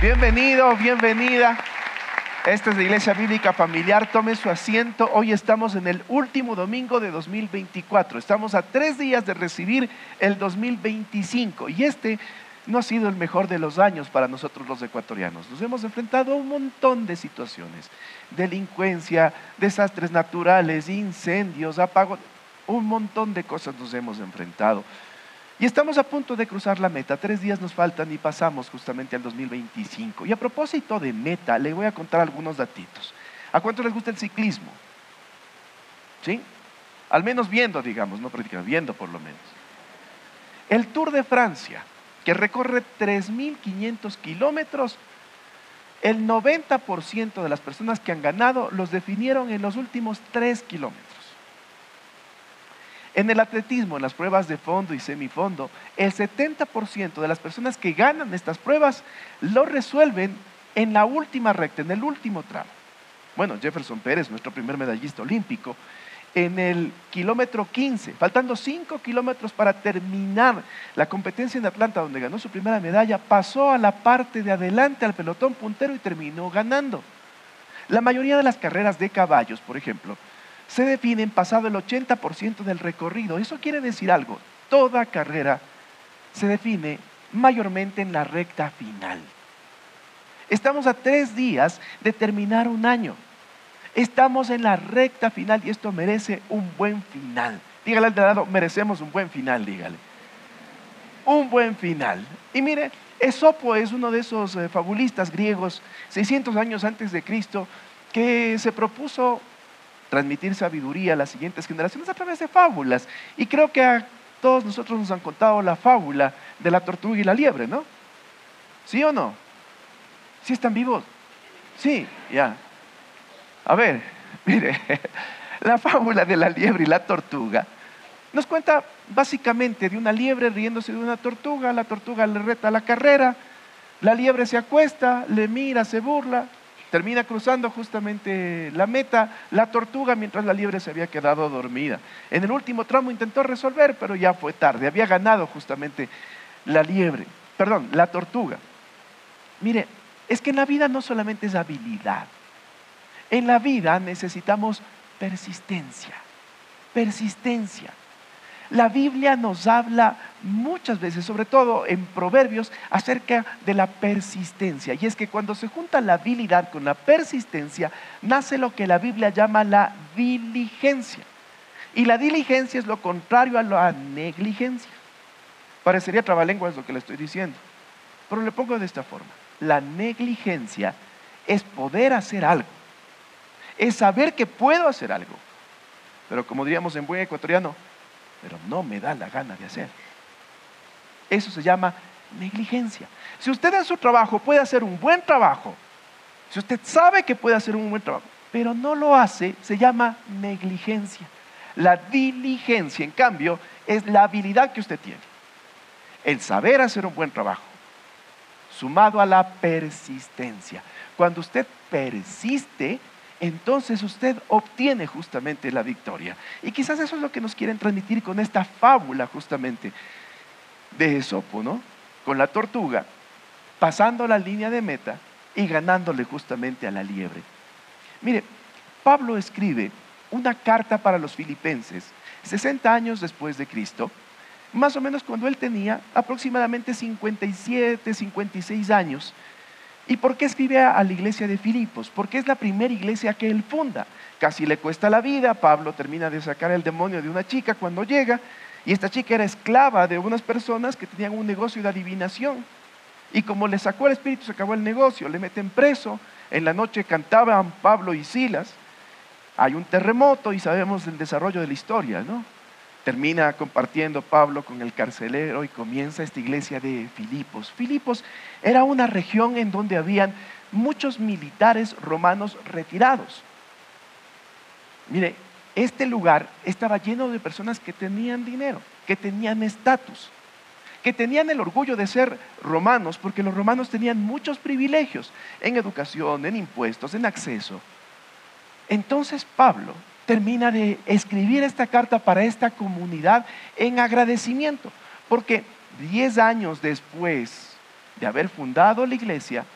Bienvenido, bienvenida. Esta es la Iglesia Bíblica Familiar. Tome su asiento. Hoy estamos en el último domingo de 2024. Estamos a 3 días de recibir el 2025. Y este no ha sido el mejor de los años para nosotros los ecuatorianos. Nos hemos enfrentado a un montón de situaciones. Delincuencia, desastres naturales, incendios, apagos. Un montón de cosas nos hemos enfrentado. Y estamos a punto de cruzar la meta. 3 días nos faltan y pasamos justamente al 2025. Y a propósito de meta, le voy a contar algunos datitos. ¿A cuántos les gusta el ciclismo? ¿Sí? Al menos viendo, digamos, no practicando, viendo por lo menos. El Tour de Francia, que recorre 3.500 kilómetros, el 90% de las personas que han ganado los definieron en los últimos 3 kilómetros. En el atletismo, en las pruebas de fondo y semifondo, el 70% de las personas que ganan estas pruebas lo resuelven en la última recta, en el último tramo. Bueno, Jefferson Pérez, nuestro primer medallista olímpico, en el kilómetro 15, faltando 5 kilómetros para terminar la competencia en Atlanta, donde ganó su primera medalla, pasó a la parte de adelante, al pelotón puntero y terminó ganando. La mayoría de las carreras de caballos, por ejemplo, se definen pasado el 80% del recorrido. Eso quiere decir algo. Toda carrera se define mayormente en la recta final. Estamos a 3 días de terminar un año. Estamos en la recta final y esto merece un buen final. Dígale al de al lado, merecemos un buen final, dígale. Un buen final. Y mire, Esopo es uno de esos fabulistas griegos, 600 años antes de Cristo, que se propuso transmitir sabiduría a las siguientes generaciones a través de fábulas. Y creo que a todos nosotros nos han contado la fábula de la tortuga y la liebre, ¿no? ¿Sí o no? ¿Sí están vivos? Sí, ya. A ver, mire, la fábula de la liebre y la tortuga nos cuenta básicamente de una liebre riéndose de una tortuga. La tortuga le reta la carrera, la liebre se acuesta, le mira, se burla, termina cruzando justamente la meta, la tortuga, mientras la liebre se había quedado dormida. En el último tramo intentó resolver, pero ya fue tarde, había ganado justamente la tortuga. Mire, es que en la vida no solamente es habilidad, en la vida necesitamos persistencia, persistencia. La Biblia nos habla muchas veces, sobre todo en Proverbios, acerca de la persistencia. Y es que cuando se junta la habilidad con la persistencia, nace lo que la Biblia llama la diligencia. Y la diligencia es lo contrario a la negligencia. Parecería trabalenguas lo que le estoy diciendo, pero le pongo de esta forma. La negligencia es poder hacer algo, es saber que puedo hacer algo, pero como diríamos en buen ecuatoriano, pero no me da la gana de hacer. Eso se llama negligencia. Si usted en su trabajo puede hacer un buen trabajo, si usted sabe que puede hacer un buen trabajo, pero no lo hace, se llama negligencia. La diligencia, en cambio, es la habilidad que usted tiene. El saber hacer un buen trabajo, sumado a la persistencia. Cuando usted persiste, entonces usted obtiene justamente la victoria. Y quizás eso es lo que nos quieren transmitir con esta fábula justamente de Esopo, ¿no? Con la tortuga, pasando la línea de meta y ganándole justamente a la liebre. Mire, Pablo escribe una carta para los filipenses 60 años después de Cristo, más o menos cuando él tenía aproximadamente 57, 56 años. ¿Y por qué escribe a la iglesia de Filipos? Porque es la primera iglesia que él funda. Casi le cuesta la vida. Pablo termina de sacar el demonio de una chica cuando llega, y esta chica era esclava de unas personas que tenían un negocio de adivinación. Y como le sacó el espíritu, se acabó el negocio, le meten preso. En la noche cantaban Pablo y Silas. Hay un terremoto y sabemos el desarrollo de la historia, ¿no? Termina compartiendo Pablo con el carcelero y comienza esta iglesia de Filipos. Filipos era una región en donde habían muchos militares romanos retirados. Mire, este lugar estaba lleno de personas que tenían dinero, que tenían estatus, que tenían el orgullo de ser romanos, porque los romanos tenían muchos privilegios en educación, en impuestos, en acceso. Entonces Pablo termina de escribir esta carta para esta comunidad en agradecimiento, porque 10 años después de haber fundado la iglesia,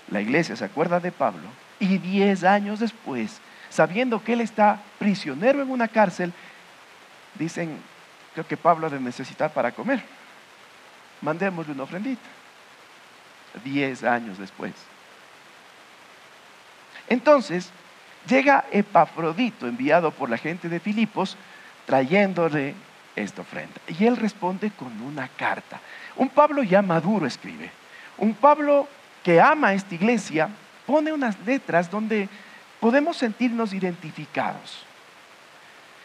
La iglesia se acuerda de Pablo y 10 años después, sabiendo que él está prisionero en una cárcel, dicen, creo que Pablo ha de necesitar para comer. Mandémosle una ofrendita. 10 años después. Entonces, llega Epafrodito, enviado por la gente de Filipos, trayéndole esta ofrenda. Y él responde con una carta. Un Pablo ya maduro escribe. Un Pablo que ama a esta iglesia, pone unas letras donde podemos sentirnos identificados.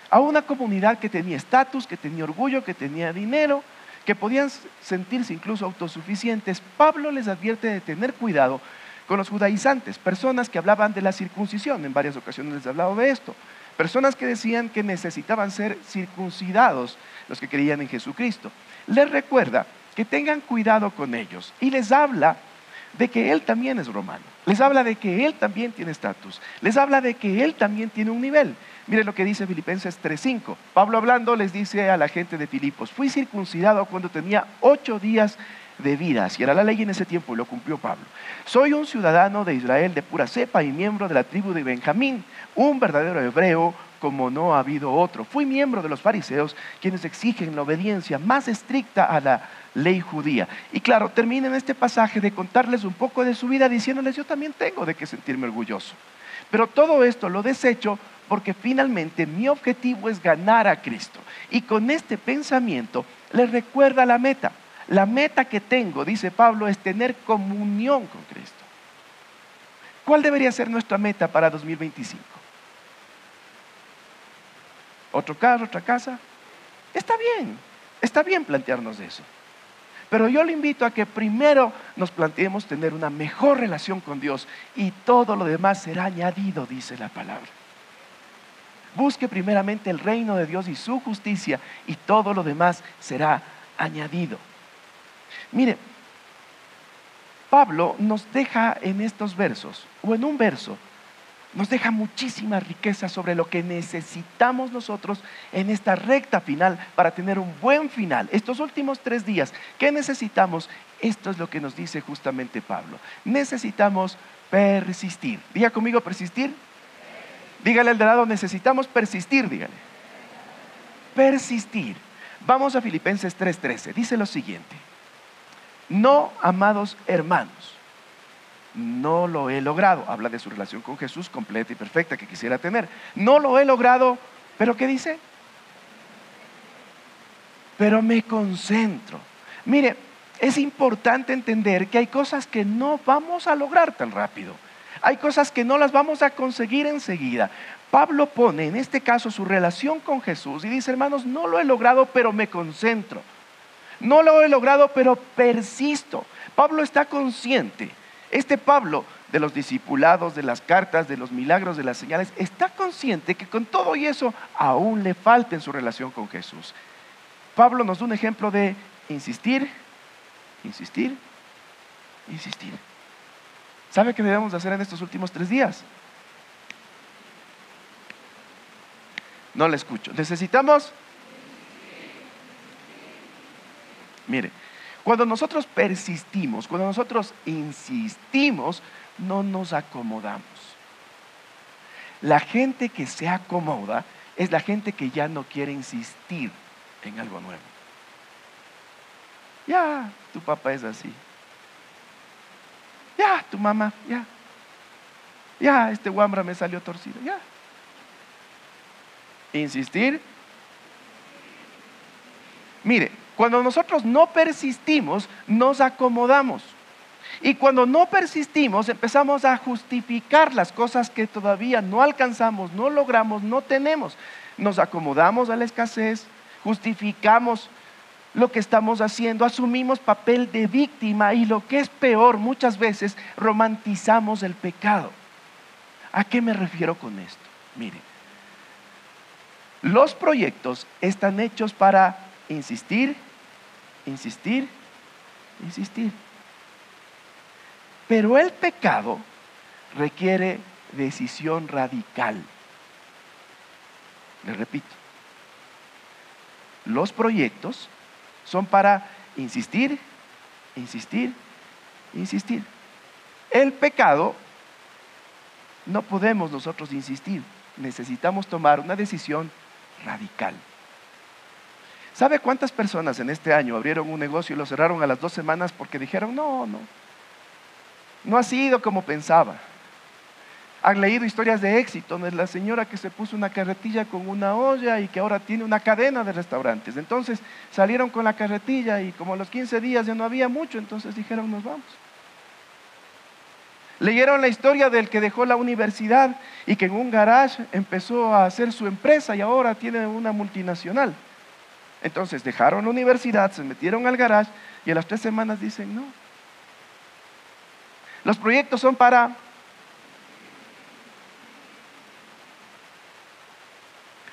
A una comunidad que tenía estatus, que tenía orgullo, que tenía dinero, que podían sentirse incluso autosuficientes, Pablo les advierte de tener cuidado con los judaizantes, personas que hablaban de la circuncisión. En varias ocasiones les he hablado de esto. Personas que decían que necesitaban ser circuncidados, los que creían en Jesucristo. Les recuerda que tengan cuidado con ellos y les habla de que él también es romano. Les habla de que él también tiene estatus. Les habla de que él también tiene un nivel. Miren lo que dice Filipenses 3:5. Pablo hablando les dice a la gente de Filipos: fui circuncidado cuando tenía 8 días de vida. Así era la ley en ese tiempo y lo cumplió Pablo. Soy un ciudadano de Israel de pura cepa y miembro de la tribu de Benjamín, un verdadero hebreo como no ha habido otro. Fui miembro de los fariseos, quienes exigen la obediencia más estricta a la ley judía. Y claro, termina en este pasaje de contarles un poco de su vida, diciéndoles: yo también tengo de qué sentirme orgulloso. Pero todo esto lo desecho porque finalmente mi objetivo es ganar a Cristo. Y con este pensamiento les recuerda la meta. La meta que tengo, dice Pablo, es tener comunión con Cristo. ¿Cuál debería ser nuestra meta para 2025? ¿Otro carro, otra casa? Está bien plantearnos eso. Pero yo le invito a que primero nos planteemos tener una mejor relación con Dios y todo lo demás será añadido, dice la palabra. Busque primeramente el reino de Dios y su justicia y todo lo demás será añadido. Mire, Pablo nos deja en estos versos, o en un verso, nos deja muchísima riqueza sobre lo que necesitamos nosotros en esta recta final para tener un buen final. Estos últimos 3 días, ¿qué necesitamos? Esto es lo que nos dice justamente Pablo. Necesitamos persistir. Diga conmigo: persistir. Dígale al de lado: necesitamos persistir, dígale. Persistir. Vamos a Filipenses 3:13. Dice lo siguiente: no, amados hermanos, no lo he logrado. Habla de su relación con Jesús completa y perfecta que quisiera tener. No lo he logrado, pero ¿qué dice? Pero me concentro. Mire, es importante entender que hay cosas que no vamos a lograr tan rápido. Hay cosas que no las vamos a conseguir enseguida. Pablo pone en este caso su relación con Jesús y dice: hermanos, no lo he logrado, pero me concentro. No lo he logrado, pero persisto. Pablo está consciente. Este Pablo de los discipulados, de las cartas, de los milagros, de las señales, está consciente que con todo y eso aún le falta en su relación con Jesús. Pablo nos da un ejemplo de insistir, insistir, insistir. ¿Sabe qué debemos hacer en estos últimos 3 días? No le escucho. Necesitamos. Mire, cuando nosotros persistimos, cuando nosotros insistimos, no nos acomodamos. La gente que se acomoda es la gente que ya no quiere insistir en algo nuevo. Ya, tu papá es así. Ya, tu mamá, ya. Ya, este guambra me salió torcido, ya. Insistir. Mire, cuando nosotros no persistimos, nos acomodamos. Y cuando no persistimos, empezamos a justificar las cosas que todavía no alcanzamos, no logramos, no tenemos. Nos acomodamos a la escasez, justificamos lo que estamos haciendo, asumimos papel de víctima y lo que es peor, muchas veces romantizamos el pecado. ¿A qué me refiero con esto? Mire, los proyectos están hechos para insistir, insistir, insistir. Pero el pecado requiere decisión radical. Le repito, los proyectos son para insistir, insistir, insistir. El pecado, no podemos nosotros insistir, necesitamos tomar una decisión radical. ¿Sabe cuántas personas en este año abrieron un negocio y lo cerraron a las 2 semanas porque dijeron, no ha sido como pensaba? Han leído historias de éxito, de la señora que se puso una carretilla con una olla y que ahora tiene una cadena de restaurantes. Entonces salieron con la carretilla y como a los 15 días ya no había mucho, entonces dijeron, nos vamos. Leyeron la historia del que dejó la universidad y que en un garage empezó a hacer su empresa y ahora tiene una multinacional. Entonces dejaron la universidad, se metieron al garage y a las 3 semanas dicen, no. Los proyectos son para...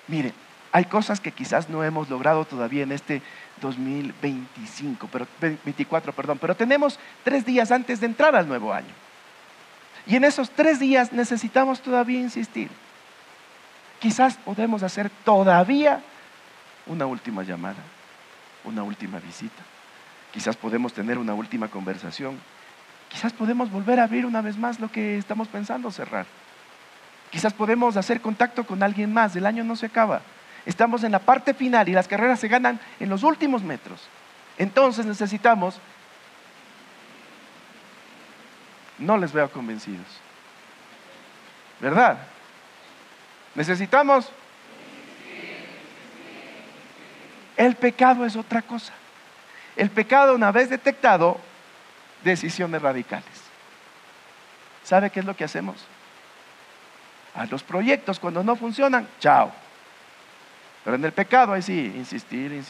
Miren, hay cosas que quizás no hemos logrado todavía en este 24, pero tenemos 3 días antes de entrar al nuevo año. Y en esos 3 días necesitamos todavía insistir. Quizás podemos hacer todavía una última llamada, una última visita. Quizás podemos tener una última conversación. Quizás podemos volver a abrir una vez más lo que estamos pensando cerrar. Quizás podemos hacer contacto con alguien más. El año no se acaba. Estamos en la parte final y las carreras se ganan en los últimos metros. Entonces necesitamos... No les veo convencidos, ¿verdad? Necesitamos... El pecado es otra cosa. El pecado, una vez detectado, decisiones radicales. ¿Sabe qué es lo que hacemos? A los proyectos, cuando no funcionan, chao. Pero en el pecado, ahí sí, insistir.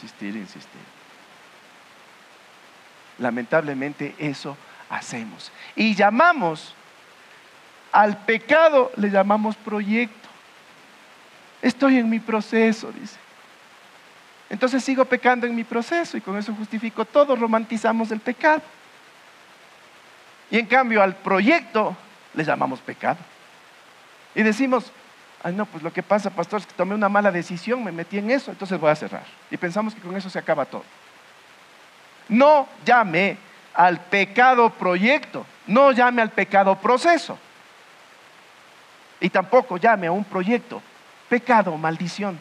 Lamentablemente eso hacemos. Y llamamos al pecado, le llamamos proyecto. Estoy en mi proceso, dice. Entonces sigo pecando en mi proceso y con eso justifico todo, romantizamos el pecado. Y en cambio al proyecto le llamamos pecado. Y decimos, ay no, pues lo que pasa, pastor, es que tomé una mala decisión, me metí en eso, entonces voy a cerrar. Y pensamos que con eso se acaba todo. No llame al pecado proyecto, no llame al pecado proceso. Y tampoco llame a un proyecto pecado o maldición.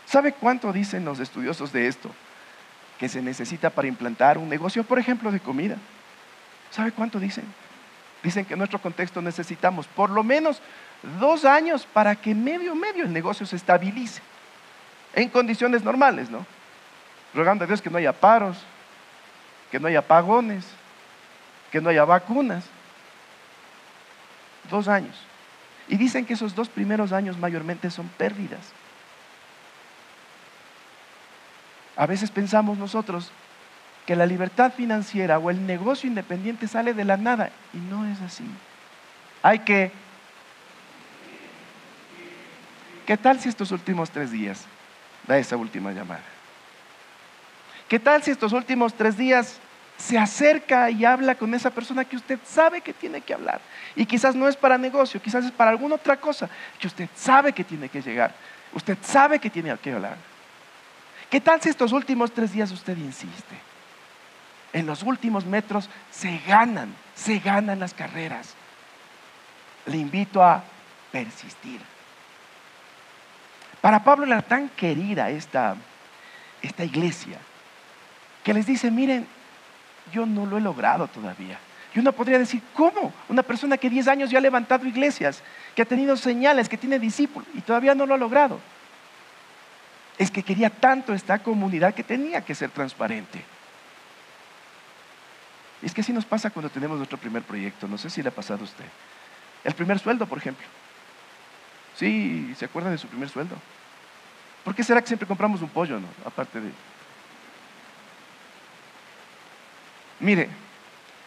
¿Sabe cuánto dicen los estudiosos de esto que se necesita para implantar un negocio, por ejemplo, de comida? ¿Sabe cuánto dicen? Dicen que en nuestro contexto necesitamos por lo menos 2 años para que medio el negocio se estabilice en condiciones normales, ¿no? Rogando a Dios que no haya paros, que no haya apagones, que no haya vacunas. 2 años. Y dicen que esos 2 primeros años mayormente son pérdidas. A veces pensamos nosotros que la libertad financiera o el negocio independiente sale de la nada y no es así. ¿Qué tal si estos últimos 3 días da esa última llamada? ¿Qué tal si estos últimos 3 días se acerca y habla con esa persona que usted sabe que tiene que hablar? Y quizás no es para negocio, quizás es para alguna otra cosa que usted sabe que tiene que llegar, usted sabe que tiene que hablar. ¿Qué tal si estos últimos 3 días usted insiste? En los últimos metros se ganan las carreras. Le invito a persistir. Para Pablo era tan querida esta iglesia que les dice, miren, yo no lo he logrado todavía. Y uno podría decir, ¿cómo? Una persona que 10 años ya ha levantado iglesias, que ha tenido señales, que tiene discípulos y todavía no lo ha logrado. Es que quería tanto esta comunidad que tenía que ser transparente. Y es que así nos pasa cuando tenemos nuestro primer proyecto. No sé si le ha pasado a usted. El primer sueldo, por ejemplo. Sí, ¿se acuerdan de su primer sueldo? ¿Por qué será que siempre compramos un pollo, no? Aparte de... Mire,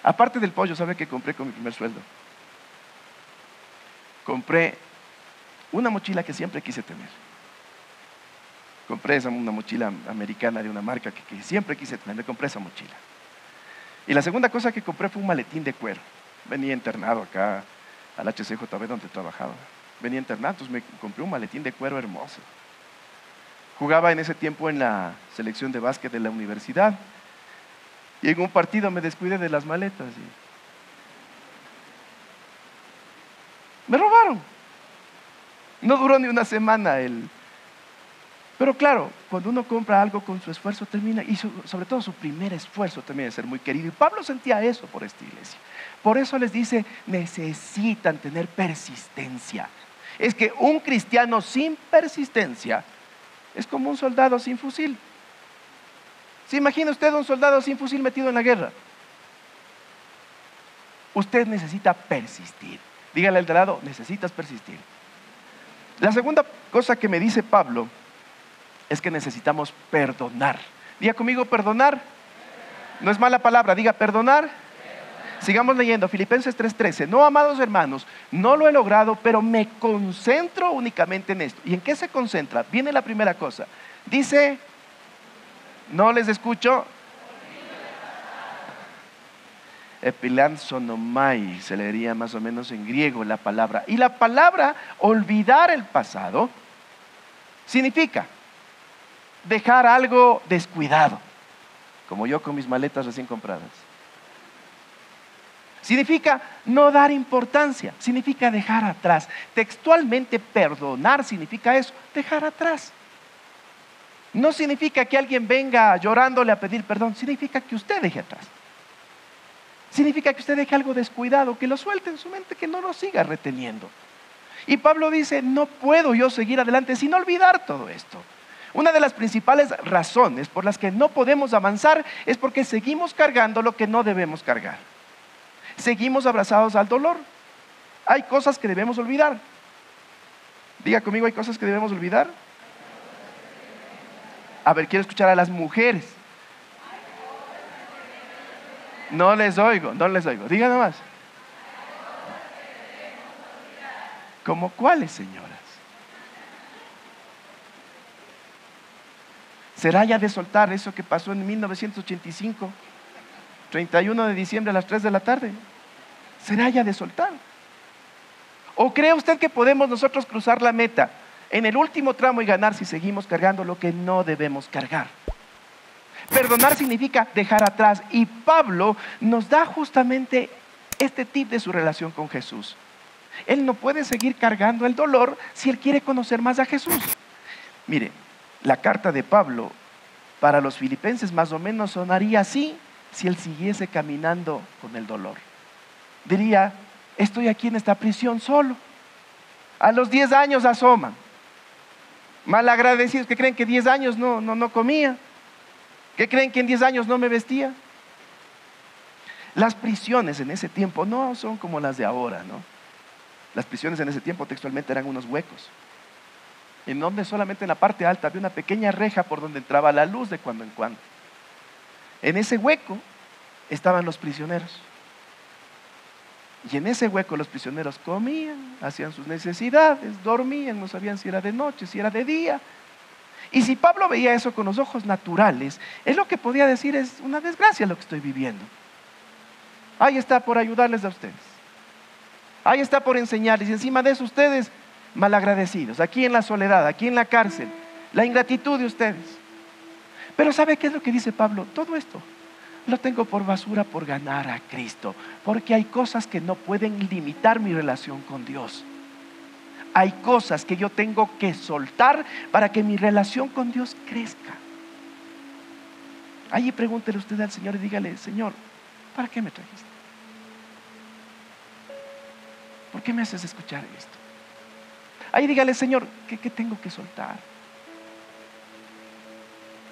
aparte del pollo, ¿sabe qué compré con mi primer sueldo? Compré una mochila que siempre quise tener. Compré una mochila americana de una marca que siempre quise tener. Me compré esa mochila. Y la segunda cosa que compré fue un maletín de cuero. Venía internado acá al HCJB donde trabajaba. Venía internado, entonces me compré un maletín de cuero hermoso. Jugaba en ese tiempo en la selección de básquet de la universidad. Y en un partido me descuidé de las maletas. No duró ni una semana él. Pero claro, cuando uno compra algo con su esfuerzo termina, y sobre todo su primer esfuerzo termina de ser muy querido. Y Pablo sentía eso por esta iglesia. Por eso les dice, necesitan tener persistencia. Es que un cristiano sin persistencia es como un soldado sin fusil. ¿Se imagina usted un soldado sin fusil metido en la guerra? Usted necesita persistir. Dígale al de lado, necesitas persistir. La segunda cosa que me dice Pablo es que necesitamos perdonar. Diga conmigo, perdonar. No es mala palabra, diga perdonar. Sigamos leyendo, Filipenses 3:13. No, amados hermanos, no lo he logrado, pero me concentro únicamente en esto. ¿Y en qué se concentra? Viene la primera cosa. Dice, no les escucho. Epilanzonomai, se leería más o menos en griego la palabra. Y la palabra olvidar el pasado significa dejar algo descuidado, como yo con mis maletas recién compradas. Significa no dar importancia, significa dejar atrás. Textualmente perdonar significa eso, dejar atrás. No significa que alguien venga llorándole a pedir perdón, significa que usted deje atrás. Significa que usted deje algo descuidado, que lo suelte en su mente, que no lo siga reteniendo. Y Pablo dice, no puedo yo seguir adelante sin olvidar todo esto. Una de las principales razones por las que no podemos avanzar es porque seguimos cargando lo que no debemos cargar. Seguimos abrazados al dolor. Hay cosas que debemos olvidar. Diga conmigo, hay cosas que debemos olvidar. A ver, quiero escuchar a las mujeres. No les oigo. Diga nomás. ¿Cómo cuáles, señoras? ¿Será ya de soltar eso que pasó en 1985, 31 de diciembre a las 3 de la tarde? ¿Será ya de soltar? ¿O cree usted que podemos nosotros cruzar la meta en el último tramo y ganar si seguimos cargando lo que no debemos cargar? Perdonar significa dejar atrás, y Pablo nos da justamente este tip de su relación con Jesús. Él no puede seguir cargando el dolor si él quiere conocer más a Jesús. Mire, la carta de Pablo para los filipenses más o menos sonaría así si él siguiese caminando con el dolor. Diría, estoy aquí en esta prisión solo. A los 10 años asoman. Malagradecidos que creen que 10 años no comía. ¿Qué creen que en 10 años no me vestía? Las prisiones en ese tiempo no son como las de ahora, ¿no? Las prisiones en ese tiempo textualmente eran unos huecos, en donde solamente en la parte alta había una pequeña reja por donde entraba la luz de cuando en cuando. En ese hueco estaban los prisioneros. Y en ese hueco los prisioneros comían, hacían sus necesidades, dormían, no sabían si era de noche, si era de día. Y si Pablo veía eso con los ojos naturales, él lo que podía decir es una desgracia lo que estoy viviendo. Ahí está por ayudarles a ustedes. Ahí está por enseñarles. Y encima de eso ustedes malagradecidos, aquí en la soledad, aquí en la cárcel, la ingratitud de ustedes. Pero ¿sabe qué es lo que dice Pablo? Todo esto lo tengo por basura por ganar a Cristo, porque hay cosas que no pueden limitar mi relación con Dios. Hay cosas que yo tengo que soltar para que mi relación con Dios crezca. Allí pregúntele usted al Señor y dígale, Señor, ¿para qué me trajiste? ¿Por qué me haces escuchar esto? Ahí dígale, Señor, ¿qué tengo que soltar?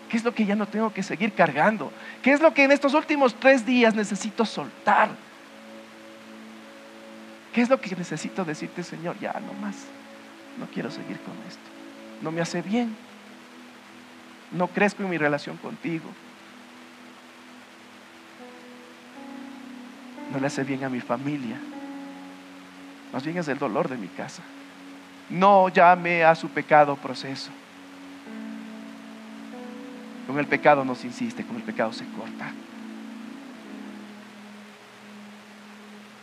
¿Qué es lo que ya no tengo que seguir cargando? ¿Qué es lo que en estos últimos 3 días necesito soltar? ¿Qué es lo que necesito decirte, Señor? Ya no más, no quiero seguir con esto. No me hace bien. No crezco en mi relación contigo. No le hace bien a mi familia. Más bien es el dolor de mi casa. No llame a su pecado proceso. Con el pecado no se insiste, con el pecado se corta.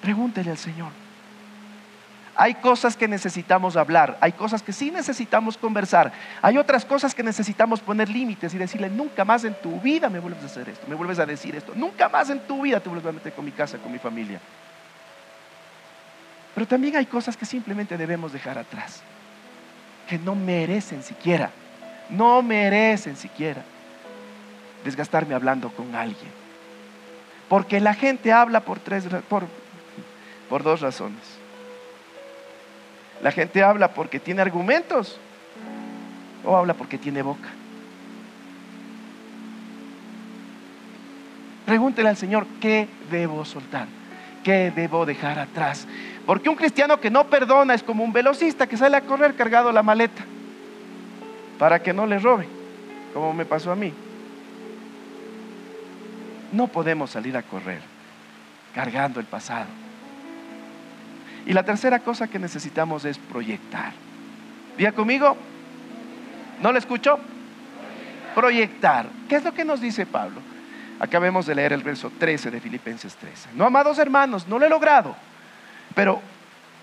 Pregúntele al Señor. Hay cosas que necesitamos hablar, hay cosas que sí necesitamos conversar, hay otras cosas que necesitamos poner límites y decirle, nunca más en tu vida me vuelves a hacer esto, me vuelves a decir esto, nunca más en tu vida te vuelves a meter con mi casa, con mi familia. Pero también hay cosas que simplemente debemos dejar atrás. que no merecen siquiera desgastarme hablando con alguien. Porque la gente habla por dos razones. La gente habla porque tiene argumentos o habla porque tiene boca. Pregúntele al Señor, ¿qué debo soltar? ¿Qué debo dejar atrás? Porque un cristiano que no perdona es como un velocista que sale a correr cargado la maleta para que no le roben, como me pasó a mí. No podemos salir a correr cargando el pasado. Y la tercera cosa que necesitamos es proyectar. ¿Diga conmigo? ¿No lo escucho? Proyectar. ¿Qué es lo que nos dice Pablo? Acabemos de leer el verso 13 de Filipenses 13. No, amados hermanos, no lo he logrado, pero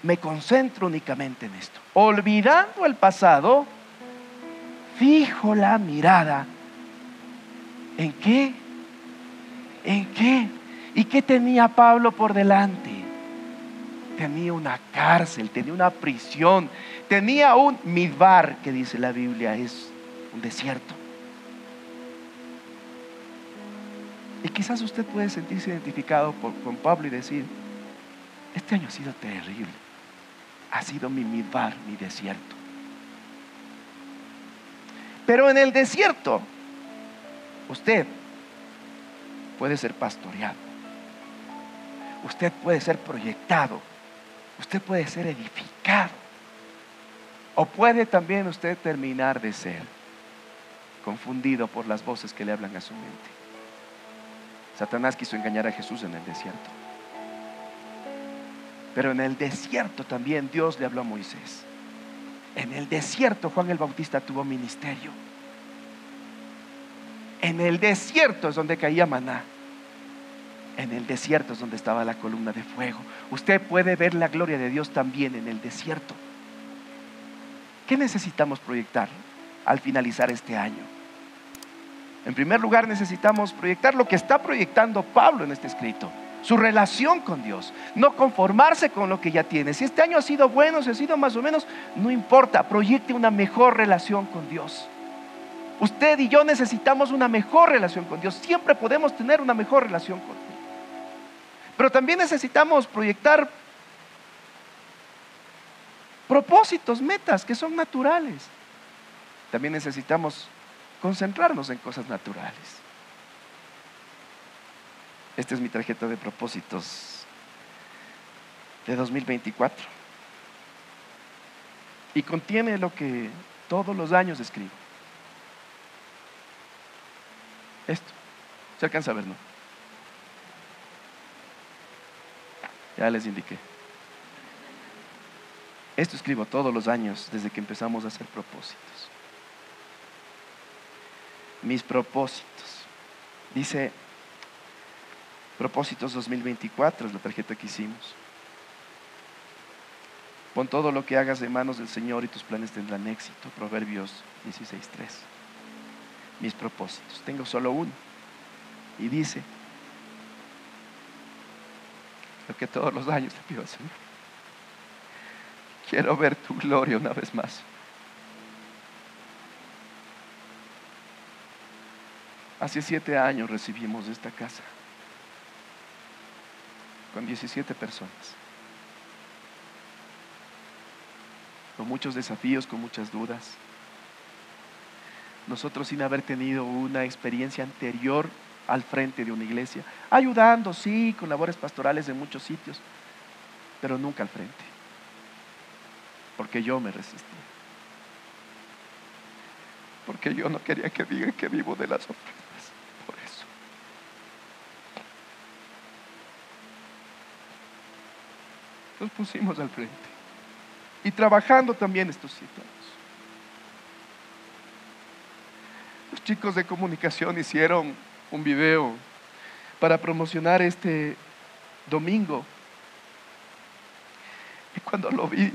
me concentro únicamente en esto. Olvidando el pasado, fijo la mirada. ¿En qué? ¿En qué? ¿Y qué tenía Pablo por delante? Tenía una cárcel, tenía una prisión, tenía un midbar, que dice la Biblia, es un desierto. Y quizás usted puede sentirse identificado con Pablo y decir, este año ha sido terrible, ha sido mi midbar, mi desierto. Pero en el desierto, usted puede ser pastoreado, usted puede ser proyectado, usted puede ser edificado, o puede también usted terminar de ser confundido por las voces que le hablan a su mente. Satanás quiso engañar a Jesús en el desierto, pero en el desierto también Dios le habló a Moisés. En el desierto Juan el Bautista tuvo ministerio. En el desierto es donde caía maná. En el desierto es donde estaba la columna de fuego. Usted puede ver la gloria de Dios también en el desierto. ¿Qué necesitamos proyectar al finalizar este año? En primer lugar, necesitamos proyectar lo que está proyectando Pablo en este escrito: su relación con Dios. No conformarse con lo que ya tiene. Si este año ha sido bueno, si ha sido más o menos, no importa, proyecte una mejor relación con Dios. Usted y yo necesitamos una mejor relación con Dios. Siempre podemos tener una mejor relación con Él. Pero también necesitamos proyectar propósitos, metas que son naturales. También necesitamos concentrarnos en cosas naturales. Esta es mi tarjeta de propósitos de 2024. Y contiene lo que todos los años escribo. Esto, ¿se alcanza a ver, no? Ya les indiqué. Esto escribo todos los años desde que empezamos a hacer propósitos. Mis propósitos. Dice propósitos 2024, es la tarjeta que hicimos. Pon todo lo que hagas en manos del Señor y tus planes tendrán éxito. Proverbios 16:3. Mis propósitos. Tengo solo uno. Y dice lo que todos los años le pido al Señor: quiero ver tu gloria una vez más. Hace 7 años recibimos esta casa con 17 personas, con muchos desafíos, con muchas dudas. Nosotros, sin haber tenido una experiencia anterior al frente de una iglesia, ayudando, sí, con labores pastorales en muchos sitios, pero nunca al frente, porque yo me resistía, porque yo no quería que digan que vivo de las ofrendas. Por eso nos pusimos al frente y trabajando también estos 7 años. Los chicos de comunicación hicieron un video para promocionar este domingo, y cuando lo vi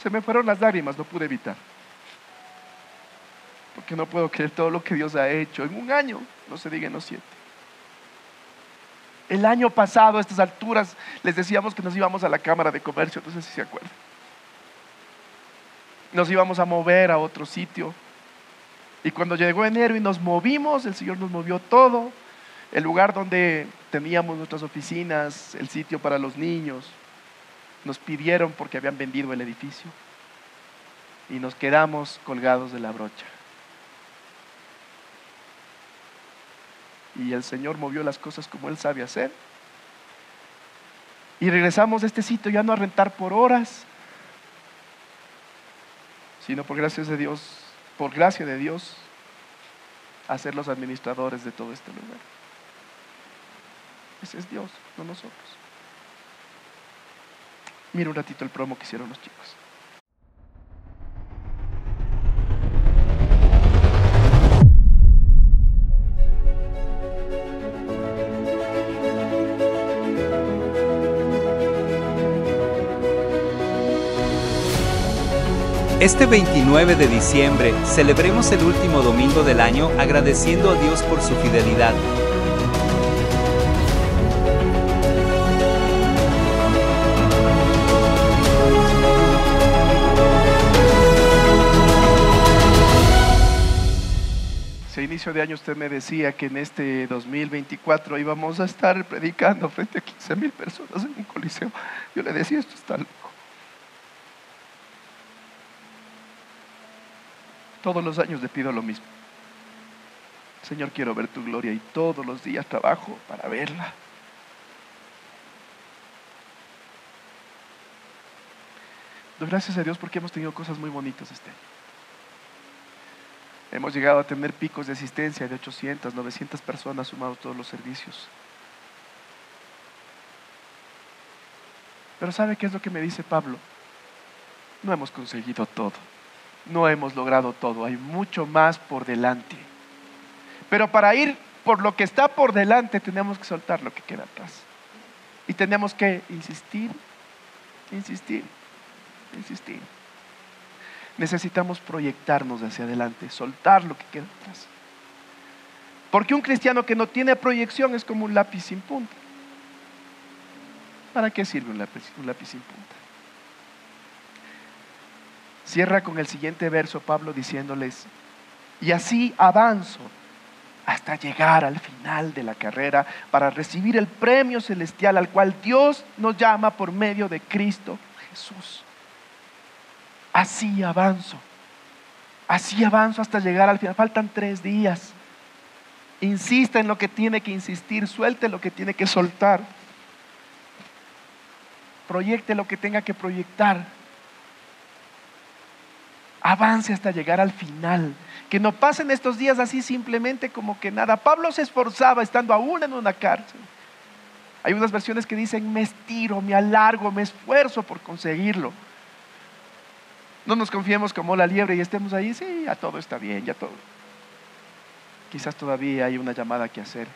se me fueron las lágrimas, no pude evitar, porque no puedo creer todo lo que Dios ha hecho en un año, no se diga en los 7. El año pasado a estas alturas les decíamos que nos íbamos a la Cámara de Comercio, no sé si se acuerdan. nos íbamos a mover a otro sitio. Y cuando llegó enero y nos movimos, el Señor nos movió todo. El lugar donde teníamos nuestras oficinas, el sitio para los niños, nos pidieron porque habían vendido el edificio. Y nos quedamos colgados de la brocha. Y el Señor movió las cosas como Él sabe hacer. Y regresamos a este sitio ya no a rentar por horas, sino por gracia de Dios, a ser los administradores de todo este lugar. Ese es Dios, no nosotros. Mira un ratito el promo que hicieron los chicos. Este 29 de diciembre celebremos el último domingo del año agradeciendo a Dios por su fidelidad. Si a inicio de año usted me decía que en este 2024 íbamos a estar predicando frente a 15,000 personas en un coliseo, yo le decía, esto está loco. Todos los años le pido lo mismo. Señor, quiero ver tu gloria, y todos los días trabajo para verla. Doy gracias a Dios porque hemos tenido cosas muy bonitas este año. Hemos llegado a tener picos de asistencia de 800, 900 personas sumados todos los servicios. Pero ¿sabe qué es lo que me dice Pablo? No hemos conseguido todo. No hemos logrado todo, hay mucho más por delante. Pero para ir por lo que está por delante tenemos que soltar lo que queda atrás. Y tenemos que insistir. Necesitamos proyectarnos hacia adelante, soltar lo que queda atrás. Porque un cristiano que no tiene proyección es como un lápiz sin punta. ¿Para qué sirve un lápiz sin punta? Cierra con el siguiente verso Pablo diciéndoles: y así avanzo hasta llegar al final de la carrera para recibir el premio celestial al cual Dios nos llama por medio de Cristo Jesús. Así avanzo hasta llegar al final. Faltan 3 días. Insista en lo que tiene que insistir, suelte lo que tiene que soltar, proyecte lo que tenga que proyectar. Avance hasta llegar al final. Que no pasen estos días así simplemente como que nada. Pablo se esforzaba estando aún en una cárcel. Hay unas versiones que dicen: me estiro, me alargo, me esfuerzo por conseguirlo. No nos confiemos como la liebre y estemos ahí, sí, ya todo está bien, ya todo. Quizás todavía hay una llamada que hacer.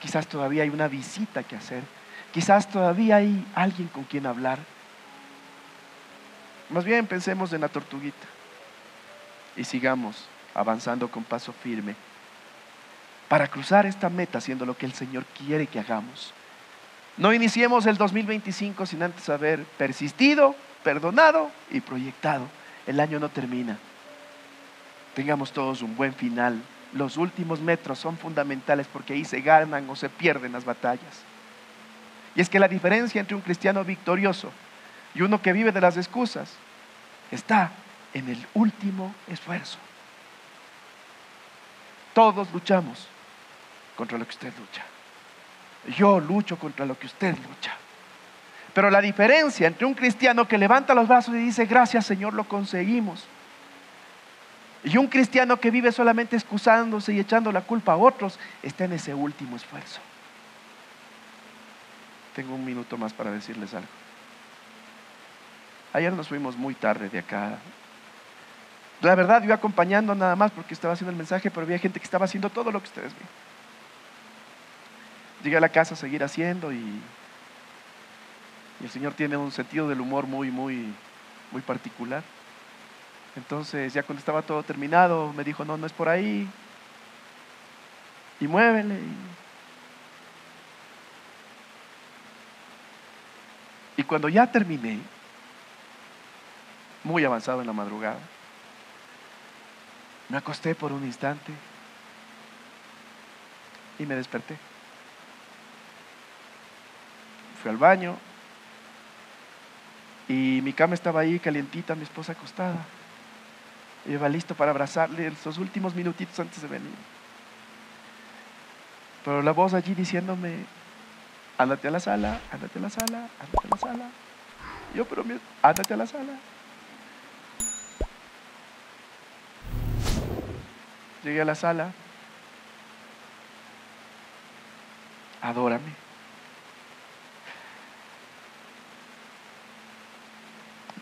Quizás todavía hay una visita que hacer. Quizás todavía hay alguien con quien hablar. Más bien pensemos en la tortuguita y sigamos avanzando con paso firme para cruzar esta meta haciendo lo que el Señor quiere que hagamos. No iniciemos el 2025 sin antes haber persistido, perdonado y proyectado. El año no termina. Tengamos todos un buen final. Los últimos metros son fundamentales porque ahí se ganan o se pierden las batallas. Y es que la diferencia entre un cristiano victorioso y uno que vive de las excusas está en el último esfuerzo. Todos luchamos contra lo que usted lucha. Yo lucho contra lo que usted lucha. Pero la diferencia entre un cristiano que levanta los brazos y dice: gracias Señor, lo conseguimos, y un cristiano que vive solamente excusándose y echando la culpa a otros, está en ese último esfuerzo. Tengo 1 minuto más para decirles algo. Ayer nos fuimos muy tarde de acá. La verdad, yo acompañando nada más porque estaba haciendo el mensaje, pero había gente que estaba haciendo todo lo que ustedes ven. Llegué a la casa a seguir haciendo y el Señor tiene un sentido del humor muy particular. Entonces, ya cuando estaba todo terminado, me dijo: no es por ahí. Y muévele. Y cuando ya terminé, muy avanzado en la madrugada. Me acosté por un instante y me desperté. Fui al baño y mi cama estaba ahí calientita, mi esposa acostada. Y iba listo para abrazarle esos últimos minutitos antes de venir. Pero la voz allí diciéndome: ándate a la sala, ándate a la sala, ándate a la sala. Yo, pero ándate a la sala. Llegué a la sala. Adórame.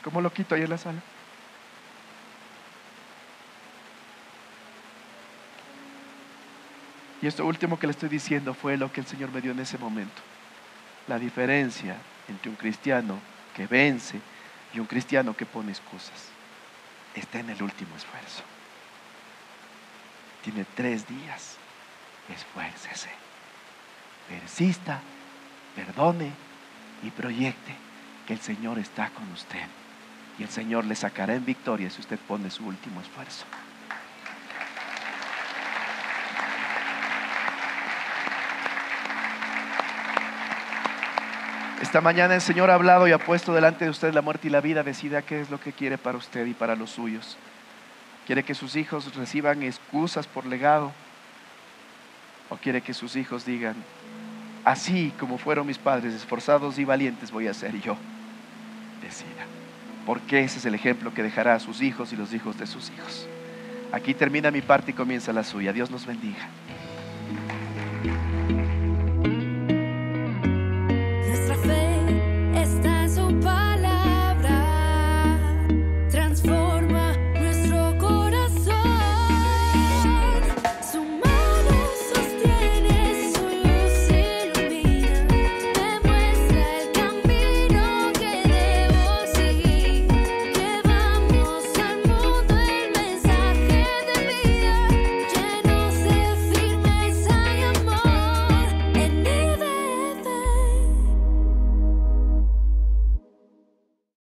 ¿Cómo lo quito ahí en la sala? Y esto último que le estoy diciendo fue lo que el Señor me dio en ese momento. La diferencia entre un cristiano que vence y un cristiano que pone excusas está en el último esfuerzo. Tiene 3 días. Esfuércese. Persista, perdone y proyecte que el Señor está con usted. Y el Señor le sacará en victoria si usted pone su último esfuerzo. Esta mañana el Señor ha hablado y ha puesto delante de usted la muerte y la vida. Decida qué es lo que quiere para usted y para los suyos. ¿Quiere que sus hijos reciban excusas por legado? ¿O quiere que sus hijos digan: así como fueron mis padres, esforzados y valientes, voy a ser yo? Decida, porque ese es el ejemplo que dejará a sus hijos y los hijos de sus hijos. Aquí termina mi parte y comienza la suya. Dios nos bendiga.